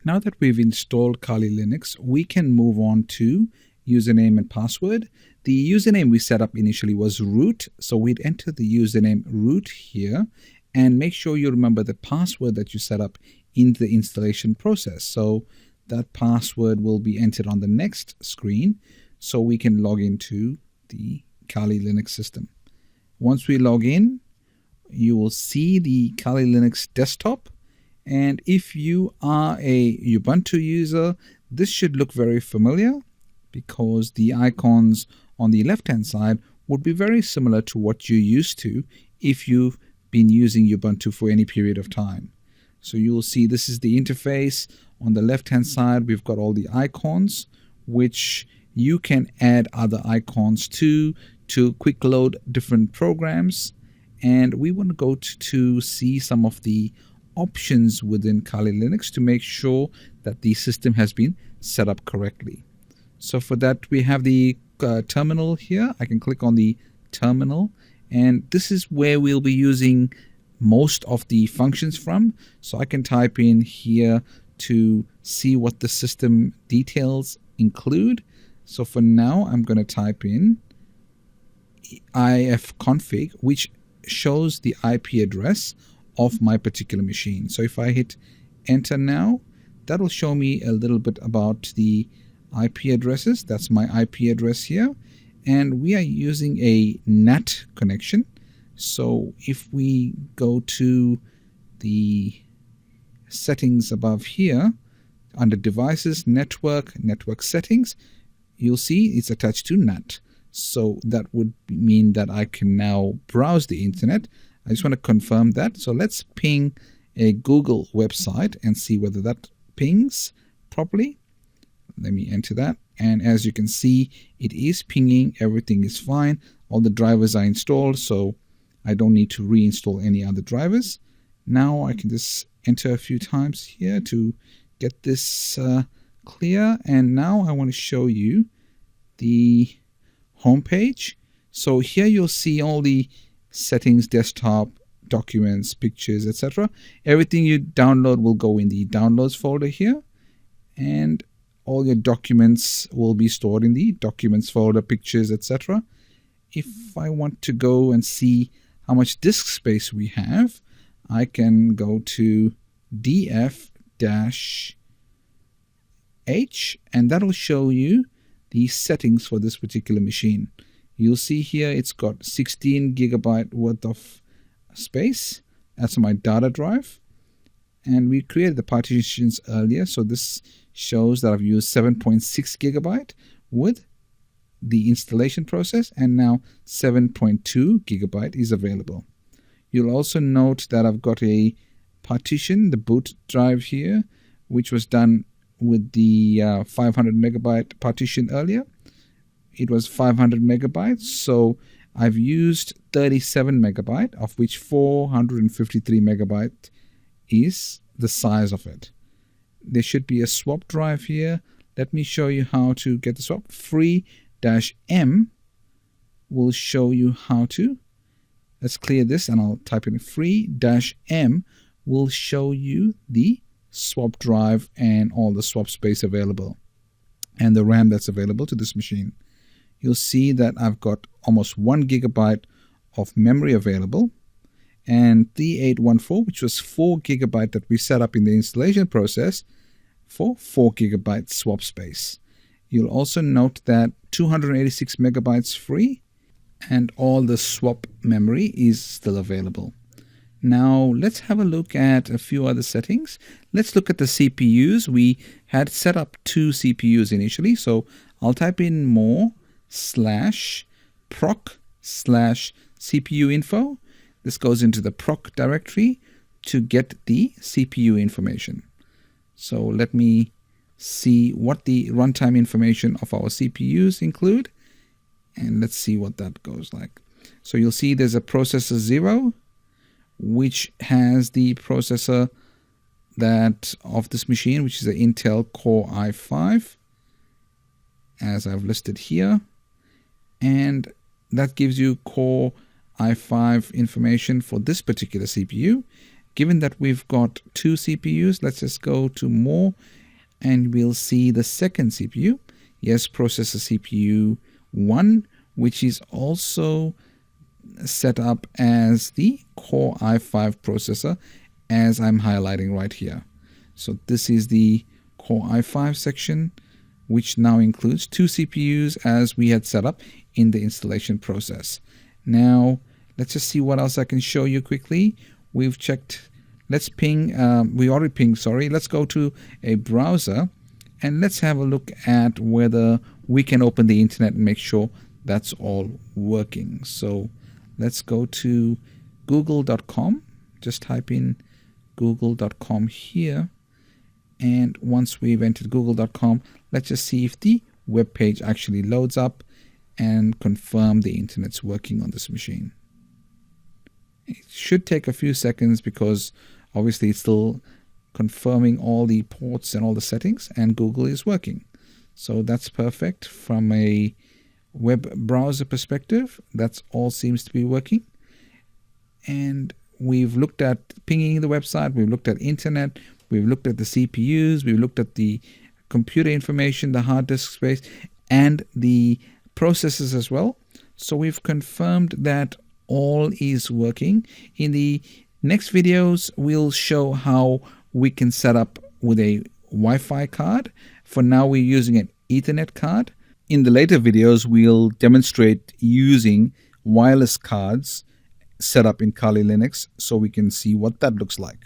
Now that we've installed Kali Linux, we can move on to username and password. The username we set up initially was root, so we'd enter the username root here and make sure you remember the password that you set up in the installation process. So that password will be entered on the next screen so we can log into the Kali Linux system. Once we log in, you will see the Kali Linux desktop. And if you are a Ubuntu user, this should look very familiar because the icons on the left-hand side would be very similar to what you're used to if you've been using Ubuntu for any period of time. So you'll see this is the interface. On the left-hand side, we've got all the icons, which you can add other icons to quick load different programs. And we want to go to see some of the options within Kali Linux to make sure that the system has been set up correctly. So for that, we have the terminal here. I can click on the terminal, and this is where we'll be using most of the functions from. So I can type in here to see what the system details include. So for now, I'm going to type in ifconfig, which shows the IP address of my particular machine. So if I hit enter now, that will show me a little bit about the IP addresses. That's my IP address here, and we are using a NAT connection. So if we go to the settings above here under devices, network settings, you'll see it's attached to NAT. So that would mean that I can now browse the internet. I just want to confirm that. So let's ping a Google website and see whether that pings properly. Let me enter that. And as you can see, it is pinging. Everything is fine. All the drivers are installed, so I don't need to reinstall any other drivers. Now I can just enter a few times here to get this clear. And now I want to show you the home page. So here you'll see all the settings, desktop, documents, pictures, etc. Everything you download will go in the downloads folder here, and all your documents will be stored in the documents folder, pictures, etc. If I want to go and see how much disk space we have, I can go to df-h, and that'll show you the settings for this particular machine. You'll see here it's got 16 gigabyte worth of space. That's my data drive. And we created the partitions earlier, so this shows that I've used 7.6 gigabyte with the installation process, and now 7.2 gigabyte is available. You'll also note that I've got a partition, the boot drive here, which was done with the 500 megabyte partition earlier. It was 500 megabytes, so I've used 37 megabyte, of which 453 megabyte is the size of it. There should be a swap drive here. Let me show you how to get the swap. Free-M will show you how to. Let's clear this and I'll type in free-M will show you the swap drive and all the swap space available and the RAM that's available to this machine. You'll see that I've got almost 1 gigabyte of memory available, and 3814, which was 4 gigabyte that we set up in the installation process, for 4 gigabyte swap space. You'll also note that 286 megabytes free, and all the swap memory is still available. Now let's have a look at a few other settings. Let's look at the CPUs. We had set up 2 CPUs initially, so I'll type in more/proc/CPU info. This goes into the proc directory to get the CPU information. So let me see what the runtime information of our CPUs include, and let's see what that goes like. So you'll see there's a processor 0, which has the processor that of this machine, which is an Intel Core i5, as I've listed here. And that gives you Core i5 information for this particular CPU. Given that we've got 2 CPUs, let's just go to more and we'll see the second CPU. Yes, processor CPU 1, which is also set up as the Core i5 processor, as I'm highlighting right here. So this is the Core i5 section, which now includes 2 CPUs as we had set up in the installation process. Now, let's just see what else I can show you quickly. We've checked, let's ping, we already pinged, sorry. Let's go to a browser and let's have a look at whether we can open the internet and make sure that's all working. So let's go to google.com. Just type in google.com here. And once we've entered google.com, let's just see if the web page actually loads up and confirm the internet's working on this machine. It should take a few seconds because obviously it's still confirming all the ports and all the settings, and Google is working. So that's perfect. From a web browser perspective, that's all seems to be working. And we've looked at pinging the website, we've looked at internet, we've looked at the CPUs, we've looked at the computer information, the hard disk space, and the processors as well. So we've confirmed that all is working. In the next videos, we'll show how we can set up with a Wi-Fi card. For now, we're using an Ethernet card. In the later videos, we'll demonstrate using wireless cards set up in Kali Linux so we can see what that looks like.